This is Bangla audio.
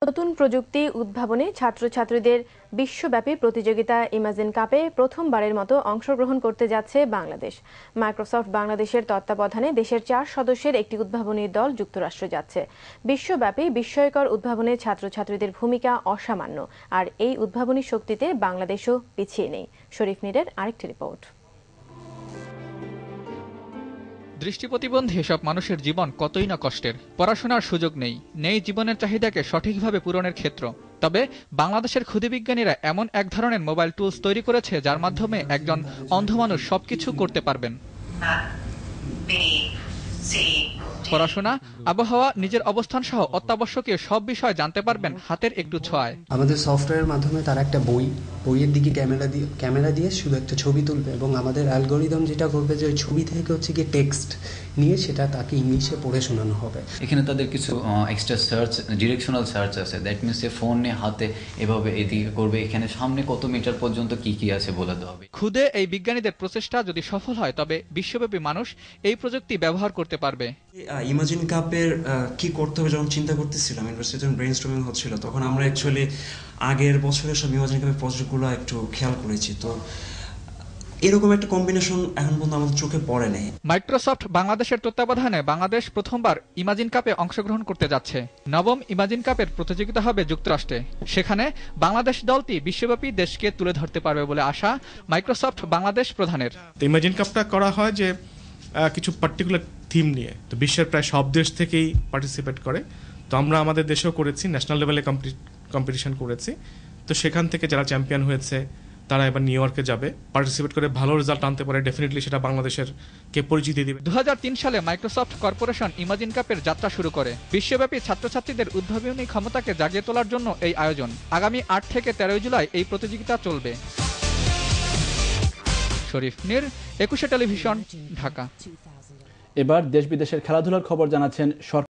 নতুন প্রযুক্তি উদ্ভাবনে ছাত্রছাত্রীদের বিশ্বব্যাপী প্রতিযোগিতা ইমাজিন কাপে প্রথমবারের মতো অংশগ্রহণ করতে যাচ্ছে বাংলাদেশ। মাইক্রোসফট বাংলাদেশের তত্ত্বাবধানে দেশের 4 সদস্যের একটি উদ্ভাবনী দল যুক্তরাষ্ট্র যাচ্ছে। বিশ্বব্যাপী বিস্ময়কর উদ্ভাবনে ছাত্রছাত্রীদের ভূমিকা অসামান্য, আর এই উদ্ভাবনী শক্তিতে বাংলাদেশও পিছিয়ে নেই। শরীফ নীরের আরেকটি রিপোর্ট। দৃষ্টি প্রতিবন্ধী এসব মানুষের জীবন কতই না কষ্টের। পড়াশোনার সুযোগ নেই জীবনের চাহিদাকে সঠিকভাবে পূরণের ক্ষেত্র। তবে বাংলাদেশের ক্ষুদে বিজ্ঞানীরা এমন এক ধরনের মোবাইল টুলস তৈরি করেছে যার মাধ্যমে একজন অন্ধ মানুষ সবকিছু করতে পারবেন। পড়াশোনা, আবহাওয়া, নিজের অবস্থান সহ অত্যাবশ্যকীয় সব বিষয় জানতে পারবেন হাতের একটু ছোঁয়ায়। আমাদের সফটওয়্যারের মাধ্যমে তারা একটা বইয়ের দিকে ক্যামেরা দিয়ে শুধু একটা ছবি তুলবে এবং আমাদের অ্যালগোরিদম যেটা করবে যে ওই ছবি থেকে হচ্ছে গিয়ে টেক্সট নিয়ে সেটা তাকে ইংলিশে পড়ে শোনানো হবে। এখানে তাদের কিছু এক্সট্রা সার্চ, ডিরেকশনাল সার্চ আছে। দ্যাট মিনস যে ফোনে হাতে এভাবে এদিকে করবে, এখানে সামনে কত মিটার পর্যন্ত কি আছে বলে দেওয়া হবে। খুদে এই বিজ্ঞানীদের প্রচেষ্টা যদি সফল হয় তবে বিশ্বব্যাপী মানুষ এই প্রযুক্তি ব্যবহার করতে পারবে। ইমাজিন কাপের কি করতে হবে যখন চিন্তা করতেছিলাম, ইউনিভার্সিটি যখন ব্রেইনস্টর্মিং হচ্ছিল, তখন আমরা অ্যাকচুয়ালি আগের বছরের সব ইমাজিন কাপের প্রজেক্টগুলো একটু খেয়াল করেছি। তো এরকম একটা কম্বিনেশন এখন পর্যন্ত আমাদের চোখে পড়ে নেই। মাইক্রোসফট বাংলাদেশের তত্ত্বাবধানে বাংলাদেশ প্রথমবার ইমাজিন কাপে অংশগ্রহণ করতে যাচ্ছে। নবম ইমাজিন কাপের প্রতিযোগিতা হবে যুক্তরাষ্ট্রে। সেখানে বাংলাদেশ দলটি বিশ্বব্যাপী দেশকে তুলে ধরতে পারবে বলে আশা মাইক্রোসফট বাংলাদেশ প্রধানের। ইমাজিন কাপটা করা হয় যে কিছু পার্টিকুলার থিম নিয়ে, তো বিশ্বের প্রায় সব দেশ থেকেই পার্টিসিপেট করে। তো আমরা আমাদের দেশেও করেছি, ন্যাশনাল লেভেলে কম্পিটিশন করেছি। তো সেখান থেকে যারা চ্যাম্পিয়ন হয়েছে তারা এবার নিউ ইয়র্কে যাবে, পার্টিসিপেট করে ভালো রেজাল্ট আনতে পারে, ডেফিনেটলি সেটা বাংলাদেশের কে পরিচিতি দিবে। 2003 সালে মাইক্রোসফট কর্পোরেশন ইমাজিন কাপের যাত্রা শুরু করে। বিশ্বব্যাপী ছাত্রছাত্রীদের উদ্ভাবনী ক্ষমতাকে জাগিয়ে তোলার জন্য এই আয়োজন। আগামী 8 থেকে 13 জুলাই এই প্রতিযোগিতা চলবে। শরীফ নীর, 21 টেলিভিশন, ঢাকা। এবার দেশ বিদেশের খেলাধুলার খবর জানাচ্ছেন